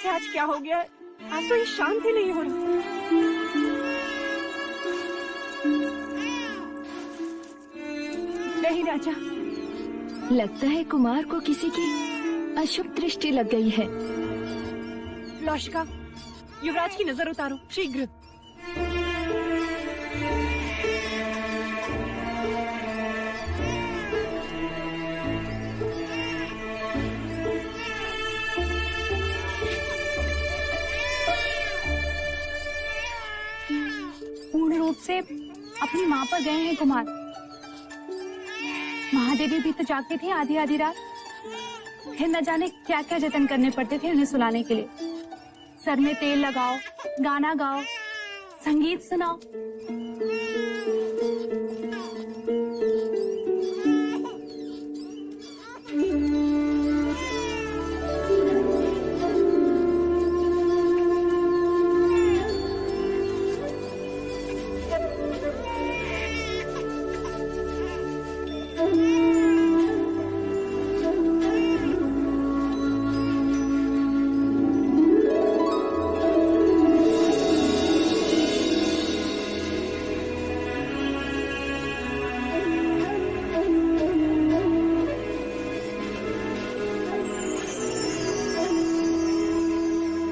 से आज क्या हो गया है? आज तो ये शांत ही नहीं हो रहा। नहीं राजा, लगता है कुमार को किसी की अशुभ दृष्टि लग गई है। लौशिका, युवराज की नजर उतारो शीघ्र। पूर्ण रूप से अपनी माँ पर गए हैं कुमार। महादेवी भी तो जागती थी आधी आधी रात, फिर न जाने क्या क्या जतन करने पड़ते थे उन्हें सुलाने के लिए। सर में तेल लगाओ, गाना गाओ, संगीत सुनाओ।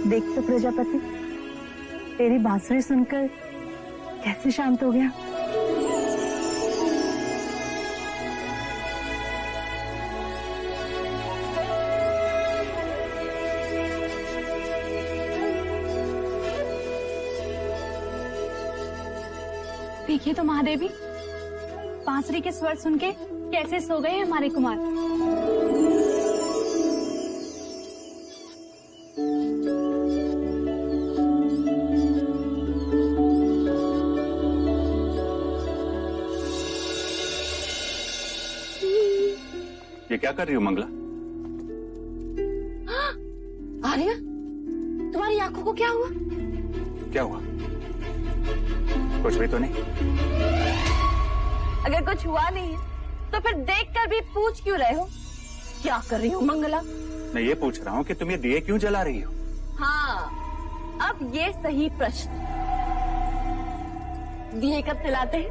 देख तो प्रजापति, तेरी बांसुरी सुनकर कैसे शांत हो गया। देखिए तो महादेवी, बांसुरी के स्वर सुन के कैसे सो गए हमारे कुमार। ये क्या कर रही हो मंगला? आर्या, तुम्हारी आंखों को क्या हुआ? क्या हुआ? कुछ भी तो नहीं। अगर कुछ हुआ नहीं है तो फिर देखकर भी पूछ क्यों रहे हो? क्या कर रही हो मंगला? मैं ये पूछ रहा हूँ कि तुम ये दिए क्यों जला रही हो? हाँ, अब ये सही प्रश्न। दिए कब जलाते हैं?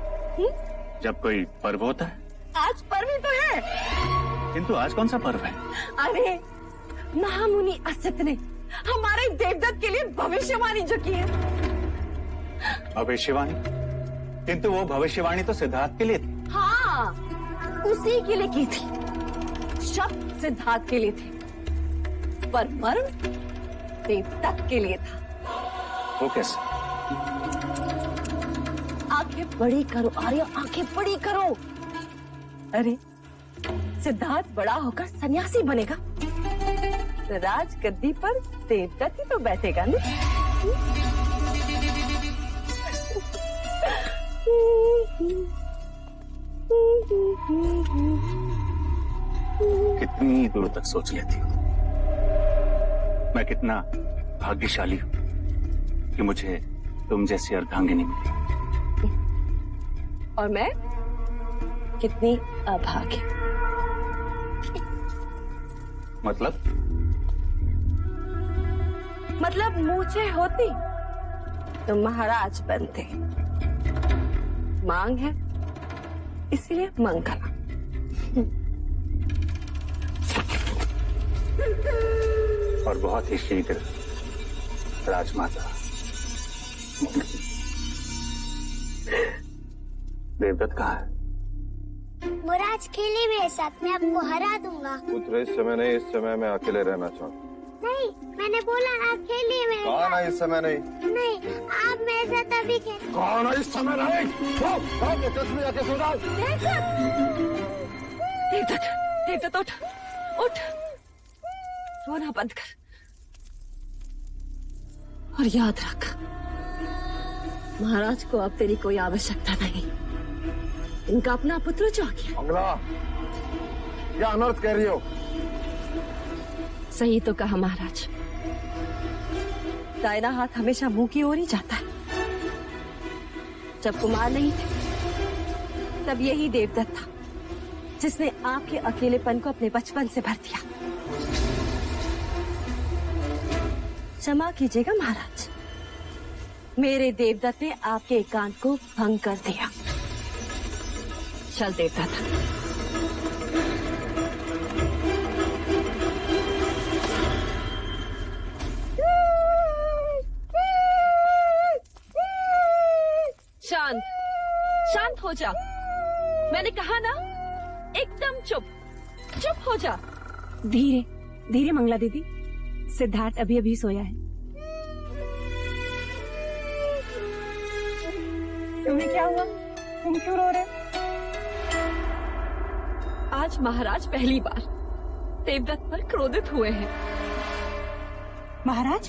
जब कोई पर्व होता है। आज पर्व ही तो है। किंतु आज कौन सा पर्व है? अरे, महामुनि असित ने हमारे देवदत्त के लिए भविष्यवाणी जो की है। भविष्यवाणी? किंतु वो भविष्यवाणी तो सिद्धार्थ के लिए थी। हाँ, उसी के लिए की थी। शब्द सिद्धार्थ के लिए थे, पर मर्म देवदत्त के लिए था। वो कैसे? आंखें बड़ी करो आर्य, आंखें बड़ी करो। अरे, सिद्धार्थ बड़ा होकर सन्यासी बनेगा तो राज गद्दी पर देवदत्त ही तो बैठेगा ना। कितनी दूर तक सोच लेती हो। मैं कितना भाग्यशाली हूँ कि मुझे तुम जैसी अर्धांगिनी मिली। और मैं कितनी अभागी। मतलब मूछें होती तो महाराज बनते। मांग है इसलिए मंगला। और बहुत ही शीघ्र राजमाता देवदत्त कहाँ है? मुराज खेले मेरे साथ, मैं आपको हरा दूंगा। पुत्र, इस समय नहीं, इस समय मैं अकेले रहना चाहता हूँ। नहीं, मैंने बोला आप खेलिए मेरे साथ। कौन है इस समय नहीं? नहीं, आप मेरे साथ अभी खेल। कौन है इस समय नहीं? आके सो जाओ। देवदत्त उठ, उठ, रोना बंद कर और याद रख, महाराज को अब तेरी कोई आवश्यकता नहीं। इनका अपना पुत्र जो आ गया। मंगला, क्या अनर्थ कह रही हो? सही तो कहा महाराज। दाहिना हाथ हमेशा मुंह की ओर ही जाता है। जब कुमार नहीं थे तब यही देवदत्त था जिसने आपके अकेलेपन को अपने बचपन से भर दिया। क्षमा कीजिएगा महाराज, मेरे देवदत्त ने आपके एकांत को भंग कर दिया। चल देवदत्त। शांत शांत हो जा, मैंने कहा ना, एकदम चुप चुप हो जा। धीरे धीरे मंगला दीदी, सिद्धार्थ अभी अभी सोया है। तुम्हें क्या हुआ? तुम क्यों रो रहे? आज महाराज पहली बार देवदत्त पर क्रोधित हुए हैं। महाराज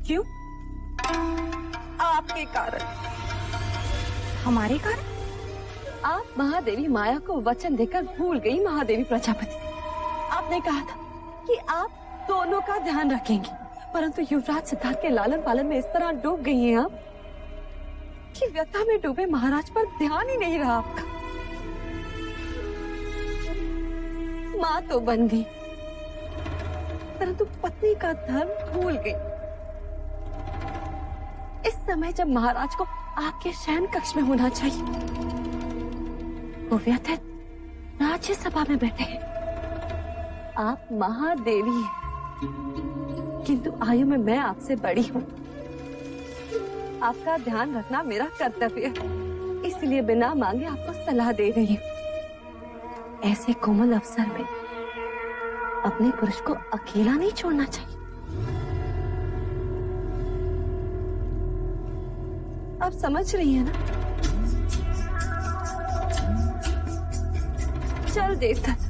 क्यों? आपके कारण। हमारे कारण? आप महादेवी माया को वचन देकर भूल गई महादेवी प्रजापति। आपने कहा था कि आप दोनों का ध्यान रखेंगे, परंतु युवराज सिद्धार्थ के लालन पालन में इस तरह डूब गई हैं आप कि व्यथा में डूबे महाराज पर ध्यान ही नहीं रहा आपका। माँ तो बन गई, परंतु पत्नी का धर्म भूल गई। इस समय जब महाराज को आपके शयन कक्ष में होना चाहिए, वो व्यथित राज्यसभा में बैठे हैं। आप महादेवी हैं, किंतु आयु में मैं आपसे बड़ी हूँ। आपका ध्यान रखना मेरा कर्तव्य है, इसलिए बिना मांगे आपको सलाह दे रही हूँ। ऐसे कोमल अवसर में अपने पुरुष को अकेला नहीं छोड़ना चाहिए। आप समझ रही हैं ना? चल देवदत्त।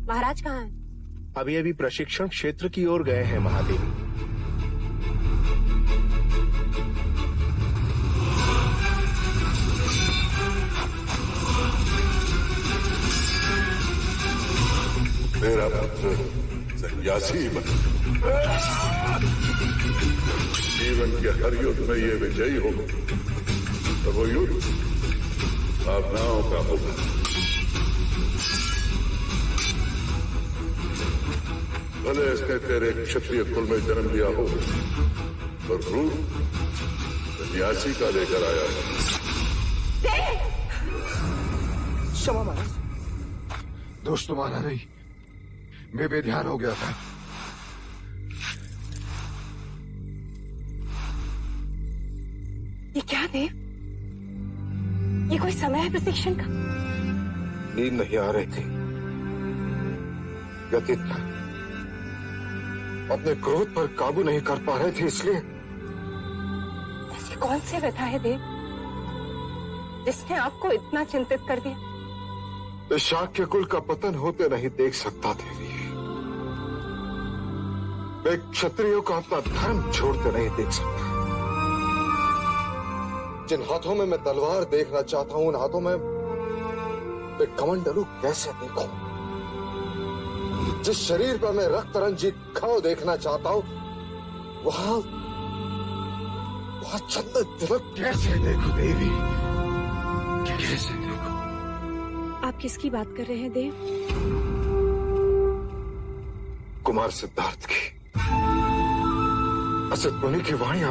महाराज कहाँ हैं? अभी अभी प्रशिक्षण क्षेत्र की ओर गए हैं महादेवी। मेरा पुत्र सन्यासी बन जीवन के हर युद्ध में ये विजयी हो, तो वो युद्ध भावनाओं का होगा। भले इसने तेरे क्षत्रिय कुल में जन्म लिया हो, पर रूप सन्यासी का लेकर आया है। क्षमा महाराज, दोष तुम्हारा नहीं, मैं बेध्यान हो गया था। ये क्या देव? ये कोई समय है प्रशिक्षण का? नींद नहीं आ रही थी, व्यथित था, अपने क्रोध पर काबू नहीं कर पा रहे थे, इसलिए। ऐसी कौन सी व्यथा है देव जिसने आपको इतना चिंतित कर दिया? इस शाक्य कुल का पतन होते नहीं देख सकता देवी। मैं क्षत्रियों का अपना धर्म छोड़ते नहीं देख सकता। जिन हाथों में मैं तलवार देखना चाहता हूं, उन हाथों में मैं कमंडलू कैसे देखूं? जिस शरीर पर मैं रक्त रंजित घाव देखना चाहता हूं, वहां चंदन तिलक कैसे देखूं देवी? कैसे देखूं? आप किसकी बात कर रहे हैं देव? कुमार सिद्धार्थ की असत मुनि की वाणी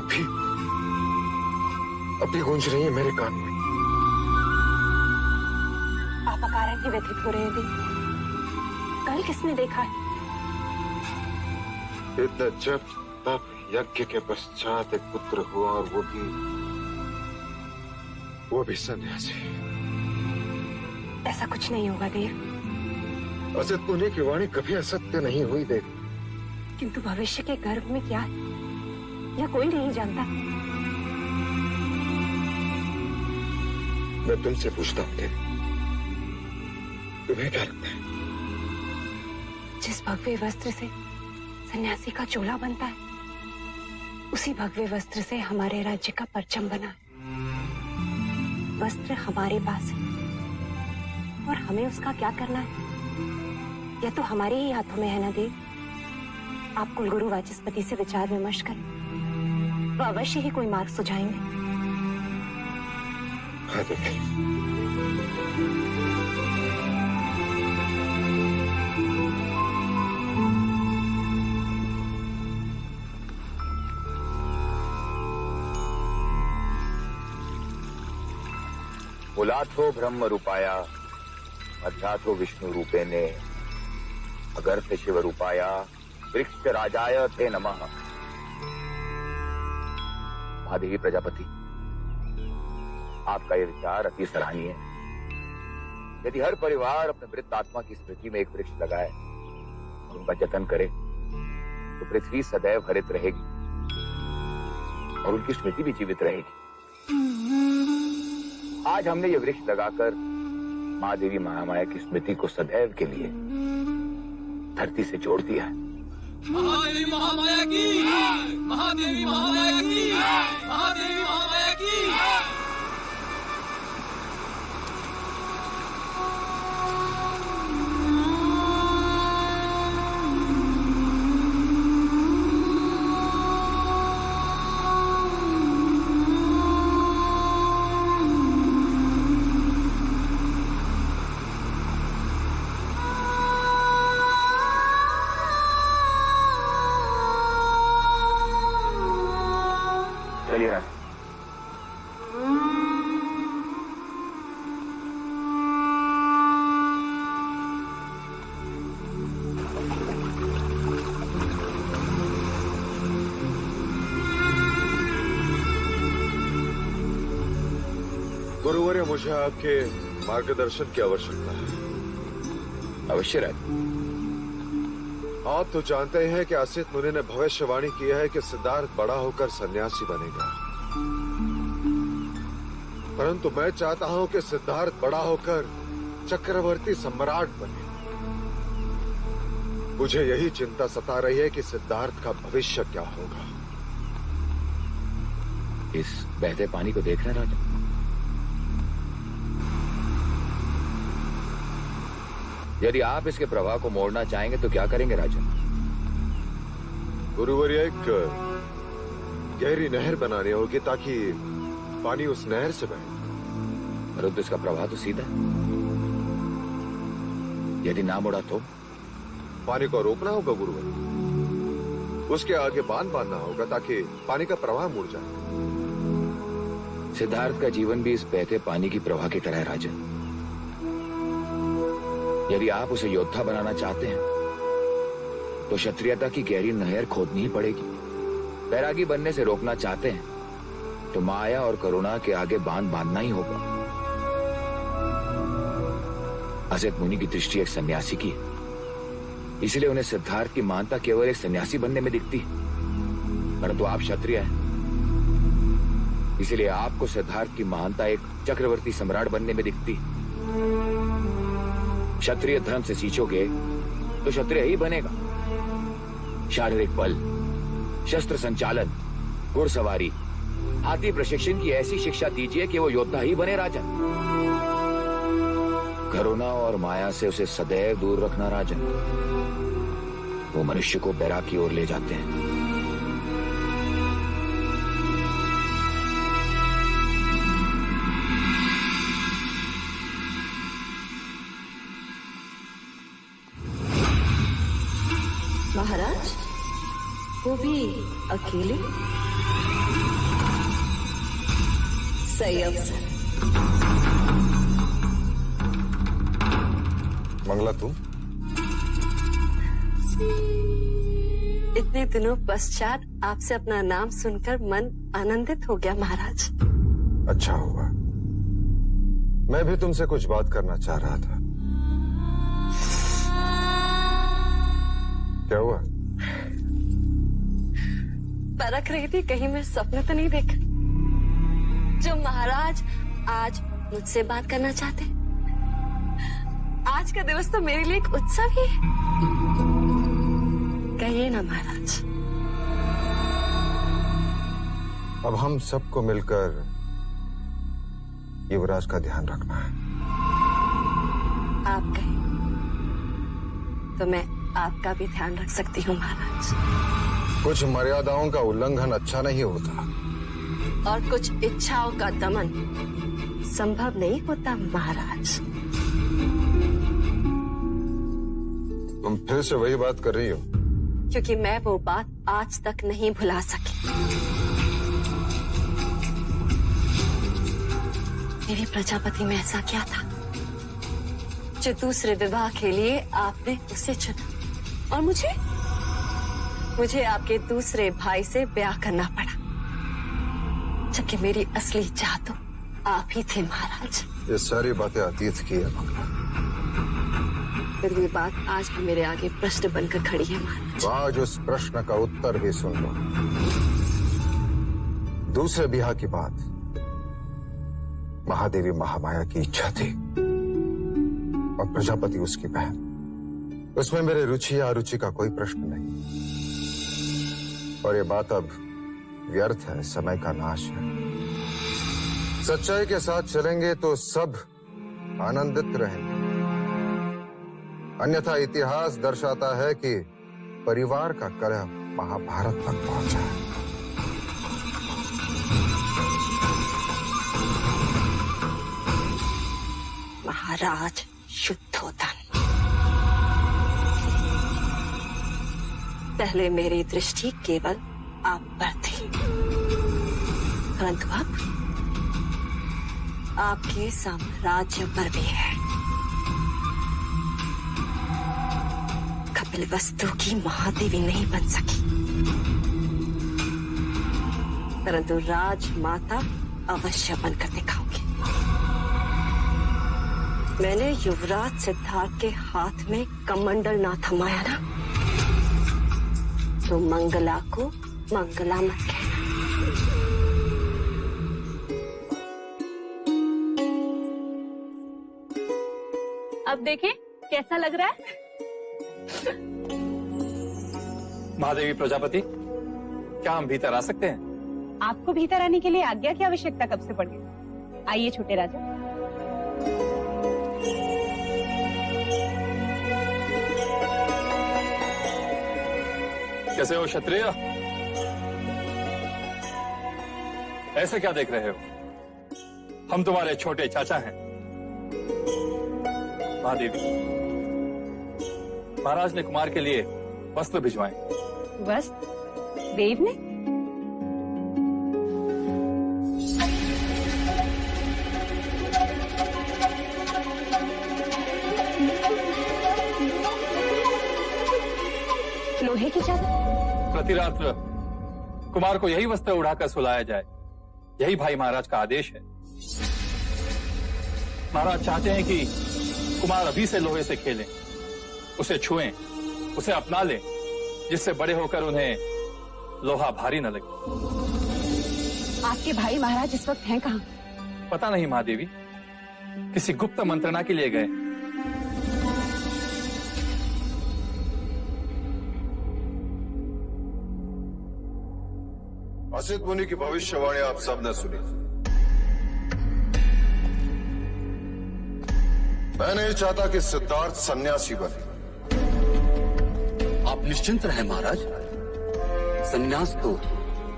अभी गूंज रही है मेरे कान में। आप अकारण ही व्यथित हो रहे हैं देव। कल किसने देखा है? इतना जब तब यज्ञ के पश्चात एक पुत्र हुआ, और वो भी सन्यासी। ऐसा कुछ नहीं होगा देव। असत मुनि की वाणी कभी असत्य नहीं हुई देव। किंतु भविष्य के गर्भ में क्या है यह कोई नहीं जानता। मैं तुमसे पूछता हूँ देव, तुम्हें क्या लगता है? जिस भव्य वस्त्र से सन्यासी का चोला बनता है, उसी भगवे वस्त्र से हमारे राज्य का परचम बना है। वस्त्र हमारे पास है और हमें उसका क्या करना है, यह तो हमारे ही हाथों में है ना देव। आप कुलगुरु वाचस्पति से विचार विमर्श करें, वह अवश्य ही कोई मार्ग सुझाएंगे। हाँ देवी। मूलाथो ब्रह्म रूपाया मध्याथो विष्णु रूपेणे अगर्थ शिव रूपाया वृक्ष राजाय ते नमः। महादेवी प्रजापति, आपका यह विचार अति सराहनीय है। यदि हर परिवार अपने मृत आत्मा की स्मृति में एक वृक्ष लगाए और उनका जतन करे तो पृथ्वी सदैव हरित रहेगी और उनकी स्मृति भी जीवित रहेगी। आज हमने ये वृक्ष लगाकर माँ देवी महामाया की स्मृति को सदैव के लिए धरती से जोड़ दिया है। महादेवी महामाया की, महादेवी महामाया की, महादेवी महामाया की। गुरुवर्य, मुझे आपके मार्गदर्शन की आवश्यकता है। अवश्य राज। आप तो जानते हैं कि असित मुनि ने भविष्यवाणी किया है कि सिद्धार्थ बड़ा होकर सन्यासी बनेगा, परंतु मैं चाहता हूं कि सिद्धार्थ बड़ा होकर चक्रवर्ती सम्राट बने। मुझे यही चिंता सता रही है कि सिद्धार्थ का भविष्य क्या होगा। इस बहते पानी को देख रहे राजा? यदि आप इसके प्रवाह को मोड़ना चाहेंगे तो क्या करेंगे राजा? गुरुवर्य, एक गहरी नहर बनानी होगी ताकि पानी उस नहर से बहे। परंतु इसका प्रवाह तो सीधा है। यदि ना मुड़ा तो पानी को रोकना होगा गुरुवर्य। उसके आगे बांध बांधना होगा ताकि पानी का प्रवाह मुड़ जाए। सिद्धार्थ का जीवन भी इस बहते पानी की प्रवाह की तरह है राजा। यदि आप उसे योद्धा बनाना चाहते हैं तो क्षत्रियता की गहरी नहर खोदनी ही पड़ेगी। बैरागी बनने से रोकना चाहते हैं तो माया और करुणा के आगे बांध बांधना ही होगा। असित मुनि की दृष्टि एक सन्यासी की है, इसलिए उन्हें सिद्धार्थ की महानता केवल एक सन्यासी बनने में दिखती है। परंतु आप क्षत्रिय हैं, इसलिए आपको सिद्धार्थ की महानता एक चक्रवर्ती सम्राट बनने में दिखती। क्षत्रिय धर्म से सींचोगे तो क्षत्रिय ही बनेगा। शारीरिक बल, शस्त्र संचालन, घुड़सवारी, हाथी प्रशिक्षण की ऐसी शिक्षा दीजिए कि वो योद्धा ही बने राजन। करुणा और माया से उसे सदैव दूर रखना राजन। वो मनुष्य को बैराग की ओर ले जाते हैं। महाराज, वो भी अकेले? सही अवसर। मंगला, तू इतने दिनों पश्चात आपसे अपना नाम सुनकर मन आनंदित हो गया महाराज। अच्छा हुआ। मैं भी तुमसे कुछ बात करना चाह रहा था। क्या हुआ? परख रही थी कहीं मैं सपने तो नहीं देख जो महाराज आज मुझसे बात करना चाहते। आज का दिवस तो मेरे लिए एक उत्सव ही है। कहिए ना महाराज। अब हम सबको मिलकर युवराज का ध्यान रखना है। आप कहें तो मैं आपका भी ध्यान रख सकती हूँ महाराज। कुछ मर्यादाओं का उल्लंघन अच्छा नहीं होता, और कुछ इच्छाओं का दमन संभव नहीं होता महाराज। तुम फिर से वही बात कर रही हो? क्योंकि मैं वो बात आज तक नहीं भुला सकी। देवी प्रजापति में ऐसा क्या था जो दूसरे विवाह के लिए आपने उसे चुना, और मुझे आपके दूसरे भाई से ब्याह करना पड़ा, जबकि मेरी असली चाह तो आप ही थे महाराज। ये सारी बातें अतीत की है मंगला। फिर ये बात आज भी मेरे आगे प्रश्न बनकर खड़ी है महाराज। आज उस प्रश्न का उत्तर भी सुन लो। दूसरे ब्याह की बात महादेवी महामाया की इच्छा थी और प्रजापति उसकी बहन। उसमें मेरे रुचि या अरुचि का कोई प्रश्न नहीं, और ये बात अब व्यर्थ है, समय का नाश है। सच्चाई के साथ चलेंगे तो सब आनंदित रहेंगे, अन्यथा इतिहास दर्शाता है कि परिवार का कलह महाभारत तक पहुंचा है। महाराज शुद्धोदन, पहले मेरी दृष्टि केवल आप पर थी, परंतु अब आपके साम्राज्य पर भी है। कपिलवस्तु की महादेवी नहीं बन सकी, परंतु राजमाता अवश्य बनकर दिखाऊंगी। मैंने युवराज सिद्धार्थ के हाथ में कमंडल ना थमाया ना, तो मंगला को मंगला मत कहना। अब देखें कैसा लग रहा है। महादेवी प्रजापति, क्या हम भीतर आ सकते हैं? आपको भीतर आने के लिए आज्ञा की आवश्यकता कब से पड़ गई? आइए छोटे राजा। कैसे हो क्षत्रिय? ऐसे क्या देख रहे हो? हम तुम्हारे छोटे चाचा हैं। महादेवी, महाराज ने कुमार के लिए वस्त्र भिजवाए। वस्त्र? देव ने? लोहे की चादर? प्रतिरात्र कुमार को यही वस्त्र उड़ाकर सुलाया जाए, यही भाई महाराज का आदेश है। महाराज चाहते हैं कि कुमार अभी से लोहे से खेलें, उसे छुएं, उसे अपना लें, जिससे बड़े होकर उन्हें लोहा भारी न लगे। आपके भाई महाराज इस वक्त हैं कहाँ? पता नहीं महादेवी, किसी गुप्त मंत्रणा के लिए गए। असित मुनि की भविष्यवाणी आप सब ने सुनी। मैं नहीं चाहता कि सिद्धार्थ सन्यासी बने। आप निश्चिंत रहें महाराज, सन्यास तो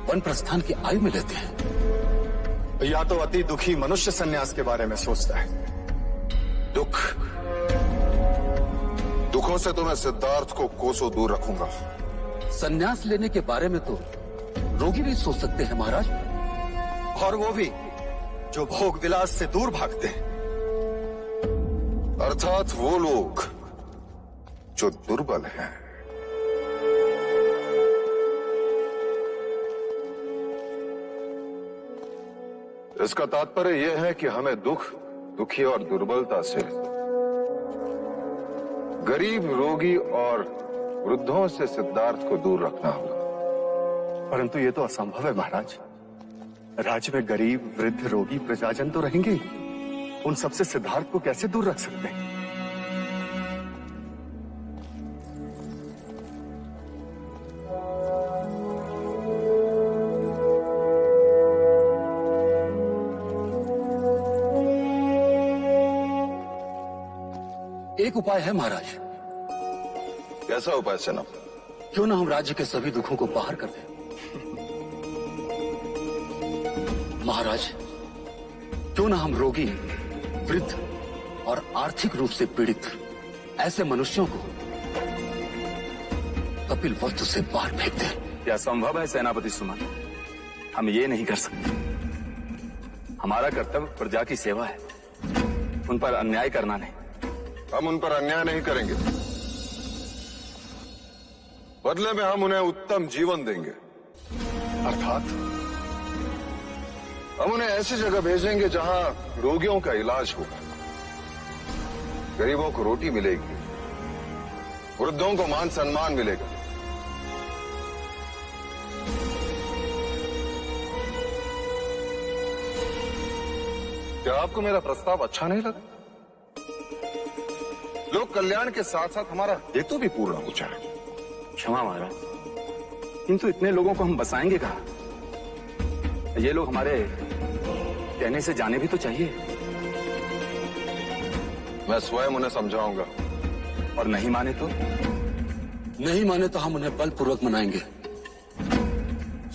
वन प्रस्थान की आयु में लेते हैं। या तो अति दुखी मनुष्य सन्यास के बारे में सोचता है। दुखों से तो मैं सिद्धार्थ को कोसों दूर रखूंगा। सन्यास लेने के बारे में तो रोगी भी सोच सकते हैं महाराज, और वो भी जो भोग विलास से दूर भागते हैं। अर्थात वो लोग जो दुर्बल हैं। इसका तात्पर्य यह है कि हमें दुखी और दुर्बलता से, गरीब, रोगी और वृद्धों से सिद्धार्थ को दूर रखना होगा। परंतु ये तो असंभव है महाराज। राज्य में गरीब, वृद्ध, रोगी, प्रजाजन तो रहेंगे ही। उन सबसे सिद्धार्थ को कैसे दूर रख सकते हैं? एक उपाय है महाराज। कैसा उपाय सेनापति? क्यों ना हम राज्य के सभी दुखों को बाहर कर दें। महाराज, क्यों ना हम रोगी, वृद्ध और आर्थिक रूप से पीड़ित ऐसे मनुष्यों को कपिल वस्तु से बाहर फेंक दें। यह संभव है सेनापति सुमन, हम ये नहीं कर सकते। हमारा कर्तव्य प्रजा की सेवा है, उन पर अन्याय करना नहीं। हम उन पर अन्याय नहीं करेंगे, बदले में हम उन्हें उत्तम जीवन देंगे। अर्थात हम उन्हें ऐसी जगह भेजेंगे जहां रोगियों का इलाज होगा, गरीबों को रोटी मिलेगी, वृद्धों को मान सम्मान मिलेगा। क्या आपको मेरा प्रस्ताव अच्छा नहीं लगा? लोक कल्याण के साथ साथ हमारा हेतु भी पूर्ण हो जाए। क्षमा महाराज, किंतु इतने लोगों को हम बसाएंगे कहाँ? ये लोग हमारे कहने से जाने भी तो चाहिए। मैं स्वयं उन्हें समझाऊंगा। और नहीं माने तो? नहीं माने तो हम उन्हें बलपूर्वक मनाएंगे।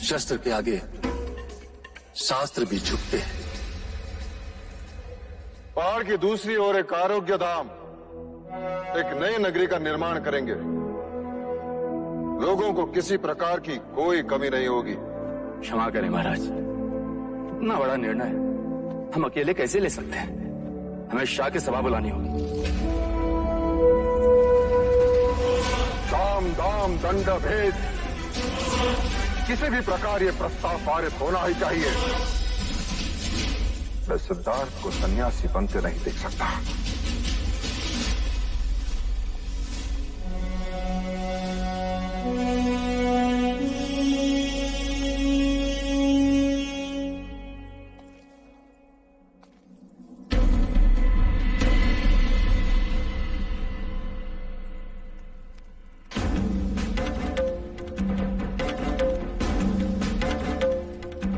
शस्त्र के आगे शास्त्र भी झुकते हैं। पहाड़ की दूसरी ओर एक आरोग्य धाम, एक नई नगरी का निर्माण करेंगे। लोगों को किसी प्रकार की कोई कमी नहीं होगी। क्षमा करें महाराज, इतना बड़ा निर्णय हम अकेले कैसे ले सकते हैं? हमें शाह की सभा बुलानी होगी। साम दाम दंड भेद, किसी भी प्रकार ये प्रस्ताव पारित होना ही चाहिए। मैं सिद्धार्थ को सन्यासी बनते नहीं देख सकता।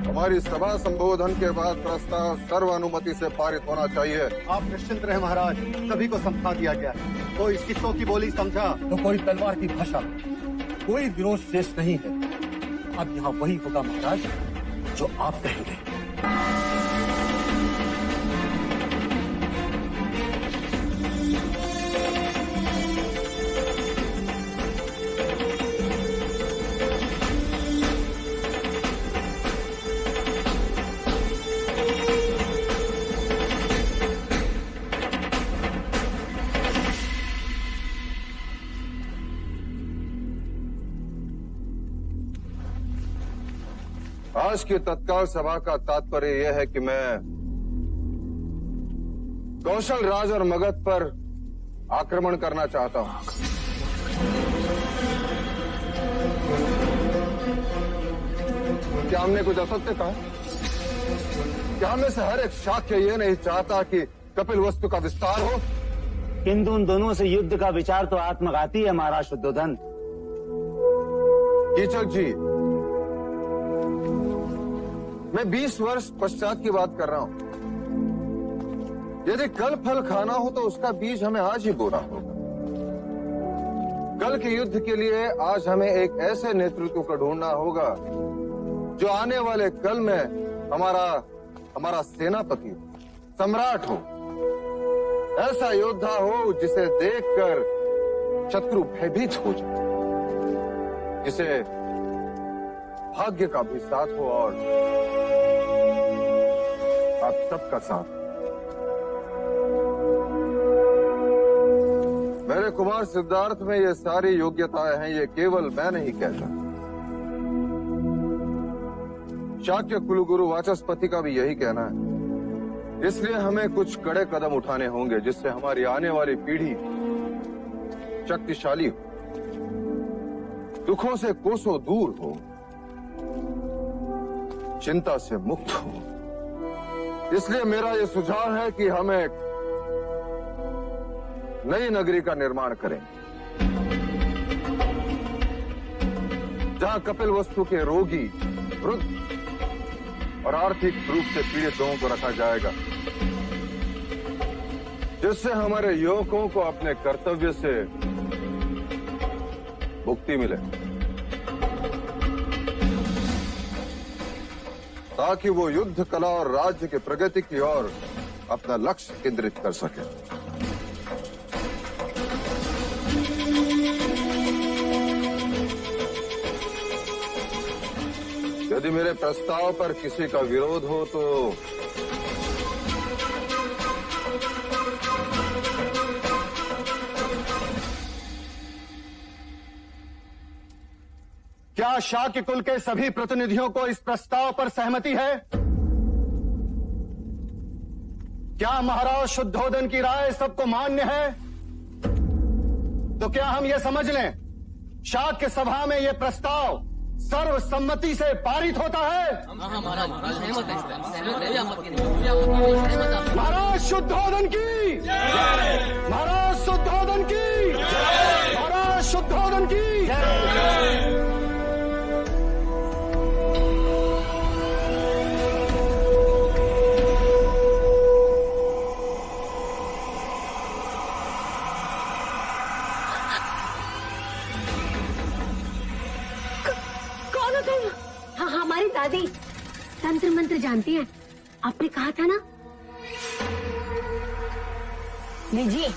हमारी सभा संबोधन के बाद प्रस्ताव सर्वानुमति से पारित होना चाहिए। आप निश्चिंत रहे महाराज, सभी को समझा दिया गया। कोई सिक्कों की बोली समझा तो कोई तलवार की भाषा, कोई विरोध शेष नहीं है। अब यहाँ वही होगा महाराज जो आप कहेंगे। आज की तत्काल सभा का तात्पर्य यह है कि मैं कौशल राज और मगध पर आक्रमण करना चाहता हूं। क्या हमने कुछ असत्य कहा? क्या हमें से हर एक शाक्य ये नहीं चाहता कि कपिल वस्तु का विस्तार हो? किंतु उन दोनों से युद्ध का विचार तो आत्मघाती है महाराज शुद्धोधन। कीचक जी, मैं 20 वर्ष पश्चात की बात कर रहा हूं। यदि कल फल खाना हो तो उसका बीज हमें आज ही बोना होगा। कल के युद्ध के लिए आज हमें एक ऐसे नेतृत्व को ढूंढना होगा जो आने वाले कल में हमारा सेनापति, सम्राट हो। ऐसा योद्धा हो जिसे देखकर शत्रु भयभीत हो जाए, जिसे भाग्य का भी साथ हो और आप सबका साथ। मेरे कुमार सिद्धार्थ में ये सारी योग्यताएं हैं, ये केवल मैं नहीं कहता। शाक्य कुलगुरु वाचस्पति का भी यही कहना है। इसलिए हमें कुछ कड़े कदम उठाने होंगे जिससे हमारी आने वाली पीढ़ी शक्तिशाली हो, दुखों से कोसों दूर हो, चिंता से मुक्त हो। इसलिए मेरा यह सुझाव है कि हम एक नई नगरी का निर्माण करेंगे जहां कपिल वस्तु के रोगी, वृद्ध और आर्थिक रूप से पीड़ित लोगों को रखा जाएगा, जिससे हमारे युवकों को अपने कर्तव्य से मुक्ति मिले, ताकि वो युद्ध कला और राज्य की प्रगति की ओर अपना लक्ष्य केंद्रित कर सके। यदि मेरे प्रस्ताव पर किसी का विरोध हो तो क्या शाक्य कुल के सभी प्रतिनिधियों को इस प्रस्ताव पर सहमति है? क्या महाराज शुद्धोदन की राय सबको मान्य है? तो क्या हम ये समझ लें, शाक्य सभा में यह प्रस्ताव सर्वसम्मति से पारित होता है? महाराज शुद्धोदन की, महाराज शुद्धोदन की, महाराज शुद्धोदन की। हमारी दादी तंत्र मंत्र जानती है, आपने कहा था ना। लीजिए,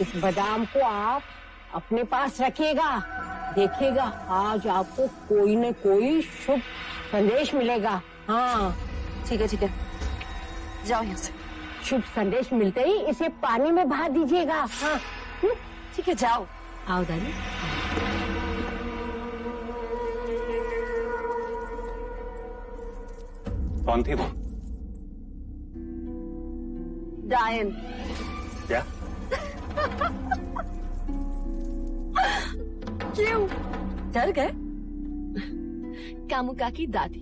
इस बादाम को आप अपने पास रखिएगा, देखिएगा आज आपको कोई न कोई शुभ संदेश मिलेगा। हाँ ठीक है ठीक है, जाओ यहाँ से। शुभ संदेश मिलते ही इसे पानी में बहा दीजिएगा। हाँ ठीक है, जाओ। आओ दादी। कौन थी वो? डायन। क्या? क्यों डर गए? कामुका की दादी,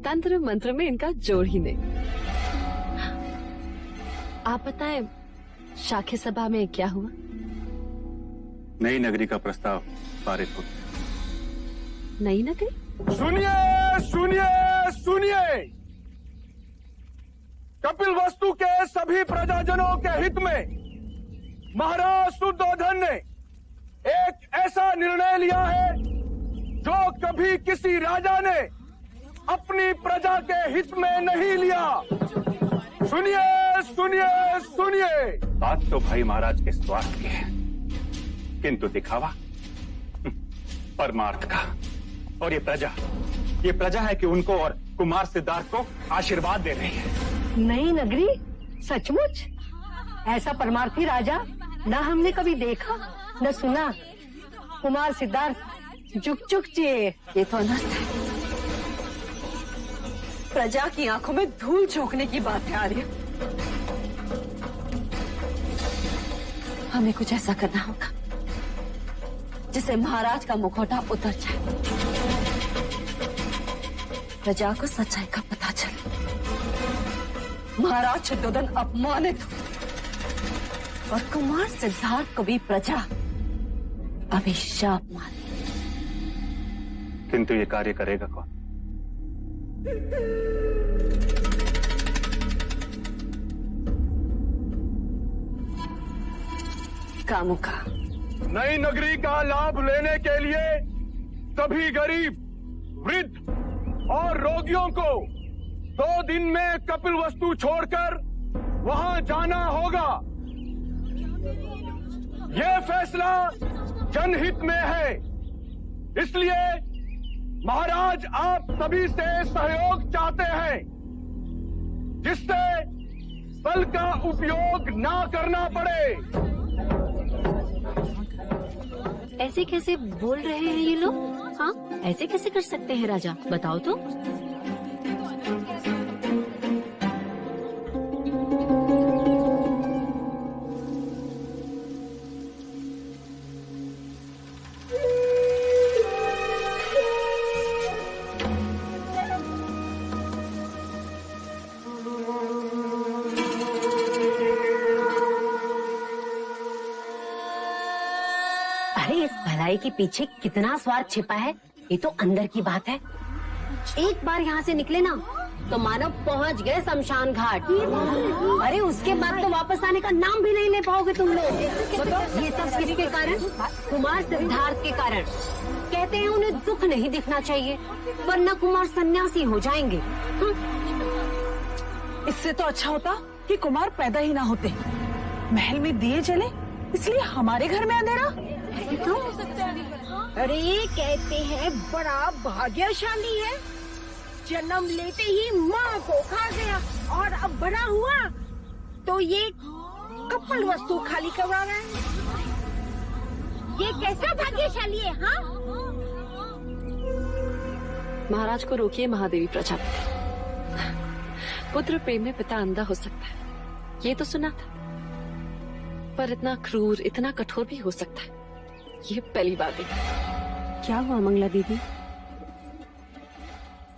तंत्र मंत्र में इनका जोड़ ही नहीं। आप बताएं, शाक्य सभा में क्या हुआ? नई नगरी का प्रस्ताव पारित हो गया। नई नगरी? सुनिए सुनिए सुनिए, कपिल वस्तु के सभी प्रजाजनों के हित में महाराज शुद्धोधन ने एक ऐसा निर्णय लिया है जो कभी किसी राजा ने अपनी प्रजा के हित में नहीं लिया। सुनिए सुनिए सुनिए। बात तो भाई महाराज के स्वार्थ की है, किंतु दिखावा परमार्थ का। और ये प्रजा है कि उनको और कुमार सिद्धार्थ को आशीर्वाद दे रही है। नई नगरी? सचमुच? ऐसा परमार्थी राजा ना हमने कभी देखा न सुना। कुमार सिद्धार्थ जुक जुक जिए। ये तो अनर्थ है, प्रजा की आंखों में धूल झोंकने की बातें आ रही है। हमें कुछ ऐसा करना होगा जिससे महाराज का मुखौटा उतर जाए, प्रजा को सच्चाई का पता चले, महाराज शुद्धोधन अपमानित हो और कुमार सिद्धार्थ को भी प्रजा अभिशाप माने। किंतु ये कार्य करेगा कौन? कामुका। नई नगरी का लाभ लेने के लिए सभी गरीब, वृद्ध और रोगियों को 2 दिन में कपिल वस्तु छोड़कर वहां जाना होगा। यह फैसला जनहित में है, इसलिए महाराज आप सभी से सहयोग चाहते हैं जिससे बल का उपयोग ना करना पड़े। ऐसे कैसे बोल रहे हैं ये लोग? हाँ, ऐसे कैसे कर सकते हैं राजा, बताओ तो। इस भलाई के पीछे कितना स्वार्थ छिपा है, ये तो अंदर की बात है। एक बार यहाँ से निकले ना तो मानो पहुंच गए शमशान घाट। अरे उसके बाद तो वापस आने का नाम भी नहीं ले पाओगे तुम लोग। ये सब किसके कारण? कुमार सिद्धार्थ के कारण। कहते हैं उन्हें दुख नहीं दिखना चाहिए वरना कुमार सन्यासी हो जाएंगे। इससे तो अच्छा होता कि कुमार पैदा ही ना होते। महल में दिए जले इसलिए हमारे घर में अंधेरा। अरे कहते हैं बड़ा भाग्यशाली है, जन्म लेते ही माँ को खा गया और अब बड़ा हुआ तो ये कपल वस्तु खाली करवा रहा है। ये कैसा भाग्यशाली है? हाँ महाराज को रोकिए महादेवी प्रजापति। पुत्र प्रेम में पिता अंधा हो सकता है, ये तो सुना था, पर इतना क्रूर इतना कठोर भी हो सकता है ये पहली बात है। क्या हुआ मंगला दीदी?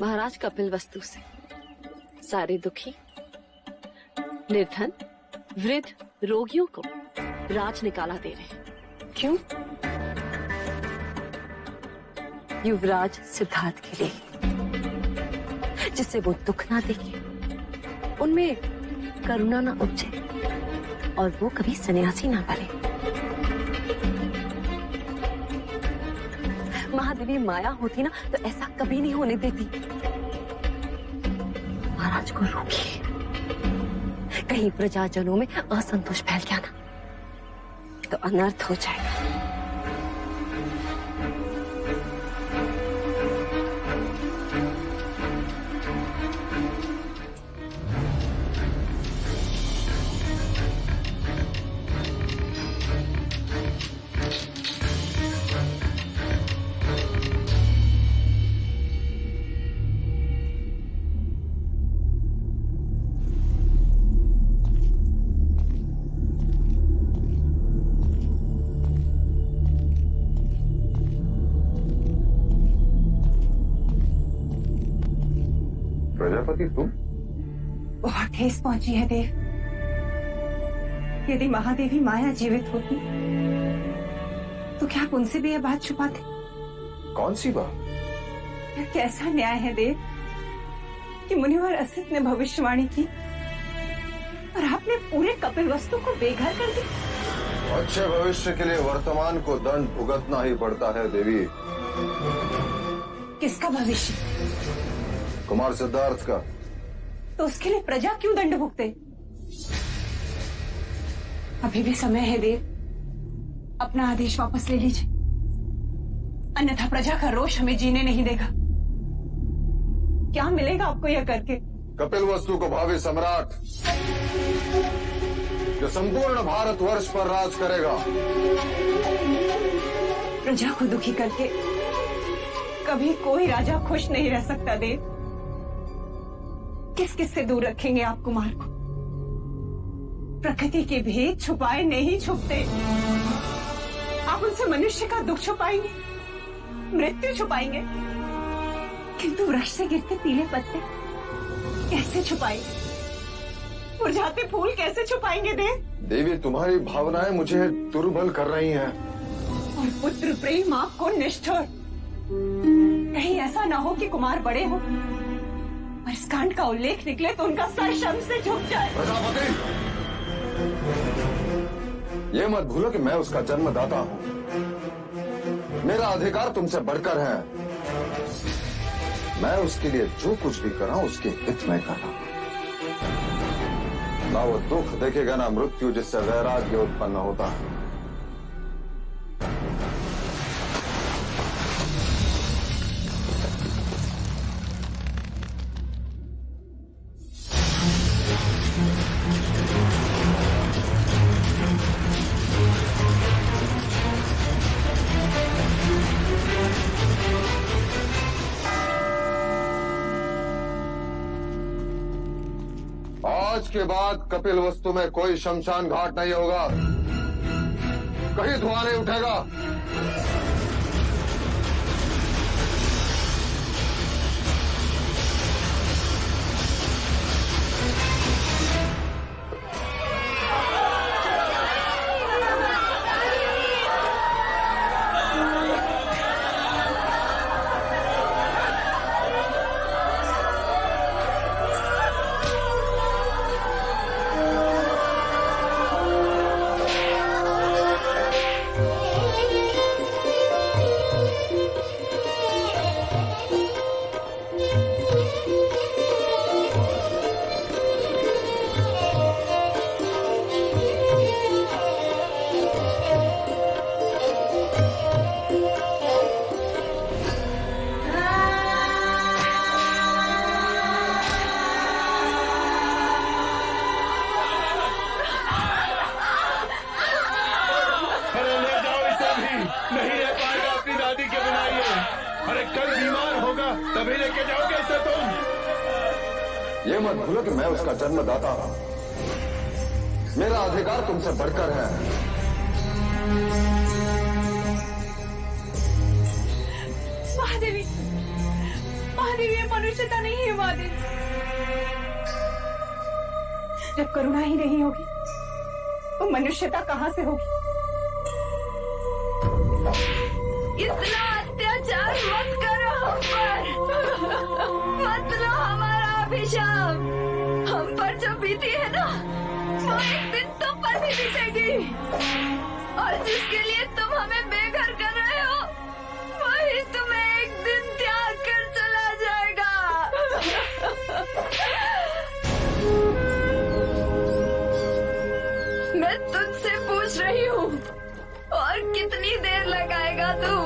महाराज कपिल वस्तु से सारे दुखी निर्धन वृद्ध रोगियों को राज निकाला दे रहे हैं। क्यों? युवराज सिद्धार्थ के लिए, जिससे वो दुख ना देखे, उनमें करुणा ना उपजे और वो कभी सन्यासी ना बने। महादेवी माया होती ना तो ऐसा कभी नहीं होने देती। महाराज को रोकिए, कहीं प्रजाजनों में असंतोष फैल गया ना तो अनर्थ हो जाएगा। प्रजापति तुम? बहुत ठेस पहुंची है देव। यदि महादेवी माया जीवित होती तो क्या आप उनसे भी यह बात छुपाते? कौन सी बात? यह कैसा न्याय है देव कि मुनिवर असित ने भविष्यवाणी की और आपने पूरे कपिल वस्तु को बेघर कर दिया। अच्छे भविष्य के लिए वर्तमान को दंड भुगतना ही पड़ता है देवी। किसका भविष्य? कुमार सिद्धार्थ का। तो उसके लिए प्रजा क्यों दंड भुगते? अभी भी समय है देव, अपना आदेश वापस ले लीजिए, अन्यथा प्रजा का रोष हमें जीने नहीं देगा। क्या मिलेगा आपको यह करके? कपिल वस्तु को भावी सम्राट जो संपूर्ण भारतवर्ष पर राज करेगा। प्रजा को दुखी करके कभी कोई राजा खुश नहीं रह सकता देव। किस किस से दूर रखेंगे आप कुमार को? प्रकृति के भेद छुपाए नहीं छुपते। आप उनसे मनुष्य का दुख छुपाएंगे, मृत्यु छुपाएंगे, किंतु वृक्ष से गिरते पीले पत्ते कैसे छुपाएंगे? मुरझाते फूल कैसे छुपाएंगे देव? देवी तुम्हारी भावनाएं मुझे दुर्बल कर रही हैं। और पुत्र प्रेम आपको निष्ठुर। कहीं ऐसा ना हो कि कुमार बड़े हो और इस कांड का उल्लेख निकले तो उनका सर शर्म से झुक जाए। प्रजापति, ये मत भूलो कि मैं उसका जन्मदाता हूँ। मेरा अधिकार तुमसे बढ़कर है। मैं उसके लिए जो कुछ भी कर रहा हूं उसके हित में कर रहा हूं। ना वो दुख देखेगा ना मृत्यु जिससे वैराग्य उत्पन्न होता है। आज के बाद कपिल वस्तु में कोई शमशान घाट नहीं होगा, कहीं धुआं नहीं उठेगा। ये मत भूलो कि मैं उसका जन्मदाता हूं। मेरा अधिकार तुमसे बढ़कर है। महादेवी, महादेवी ये मनुष्यता नहीं है महादेवी। जब करुणा ही नहीं होगी तो मनुष्यता कहां से होगी? इतना अत्याचार मत करो हम पर, मत लो हमारा अभिशाप। हम पर जो बीती है ना, वो एक दिन तुम पर भी बीतेगी, और जिसके लिए तुम हमें बेघर कर रहे हो, वही तुम्हें एक दिन त्याग कर चला जाएगा। मैं तुझसे पूछ रही हूँ, और कितनी देर लगाएगा तू?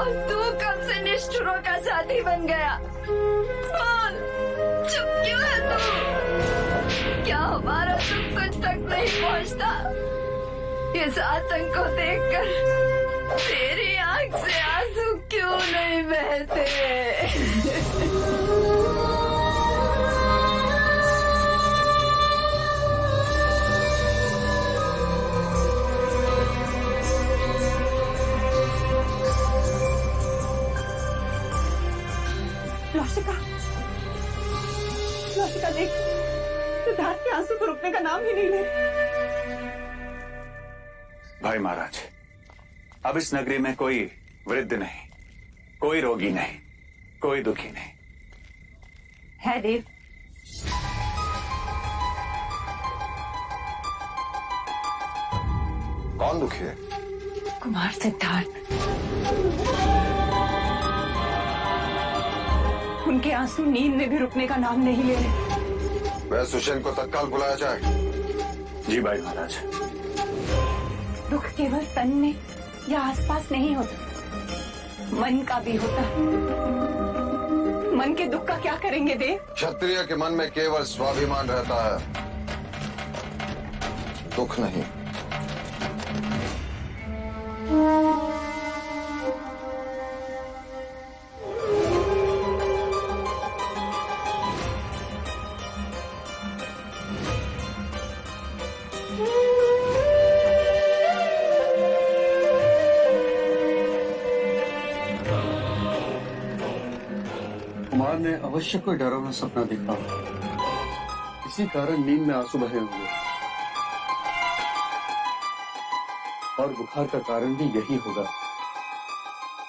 और तू कब से निष्ठुरों का साथी बन गया? बोल, चुप क्यों है तू? क्या हमारा दुख कुछ तक नहीं पहुँचता? इस आतंक को देखकर तेरी आंख से आंसू क्यों नहीं बहते? लौशिका देख, सिद्धार्थ के आंसू तो रुकने का नाम ही नहीं ले। भाई महाराज, अब इस नगरी में कोई वृद्ध नहीं, कोई रोगी नहीं, कोई दुखी नहीं है। देव, कौन दुखी है? कुमार सिद्धार्थ। उनके आंसू नींद में भी रुकने का नाम नहीं ले रहे। वह सुषेण को तत्काल बुलाया जाए। जी भाई महाराज। दुख केवल तन में या आसपास नहीं होता, मन का भी होता। मन के दुख का क्या करेंगे देव? क्षत्रिय के मन में केवल स्वाभिमान रहता है, दुख नहीं। कुमार ने अवश्य कोई डरावना सपना देखा, इसी कारण नींद में आंसू बहे होंगे, और बुखार का कारण भी यही होगा।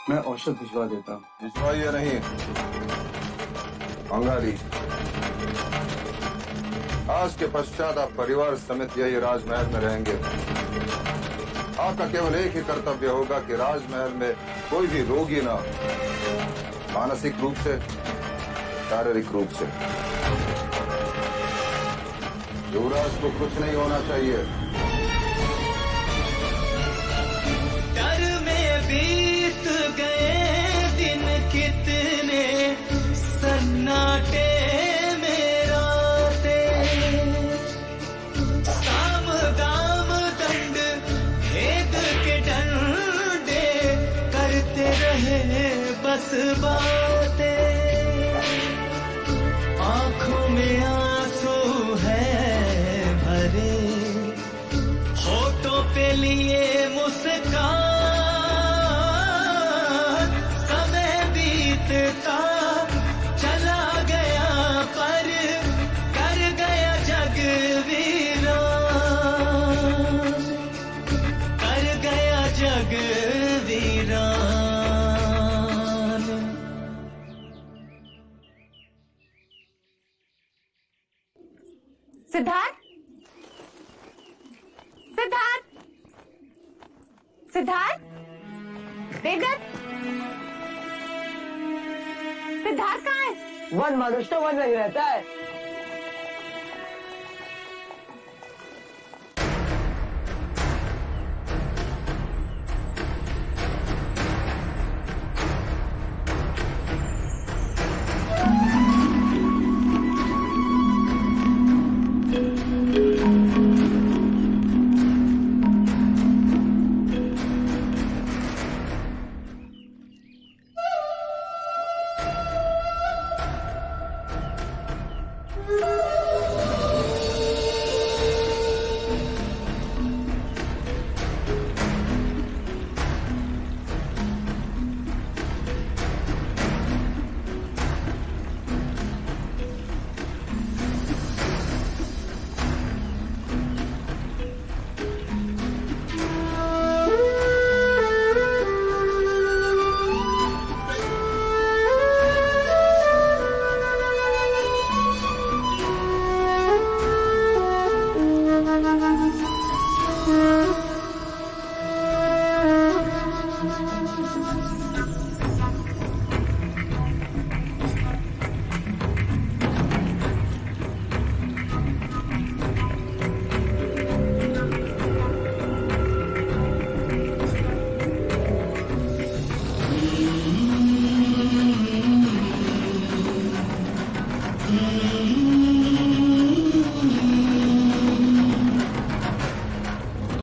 मैं औषध भिजवा देता हूँ। भिजवाइए नहीं, अंगारी। आज के पश्चात आप परिवार समेत यही राजमहल में रहेंगे। आपका केवल एक ही कर्तव्य होगा कि राजमहल में कोई भी रोगी ना, मानसिक रूप से, शारीरिक रूप से। युवराज को कुछ नहीं होना चाहिए। डर में बीत गए दिन कितने, सन्नाटे में रातें, साम दाम दंड भेद के डंडे करते रहे बस बातें। आंखों में आंसू है भरे, होठों पे लिए मुस्कान, समय बीतता चला गया पर कर गया जग वीरान, कर गया जग वीरान। सिद्धार्थ, सिद्धार्थ, सिद्धार्थ, देवदत्त, सिद्धार्थ कहाँ है? वन मनुष्य तो वन नहीं रहता है। है।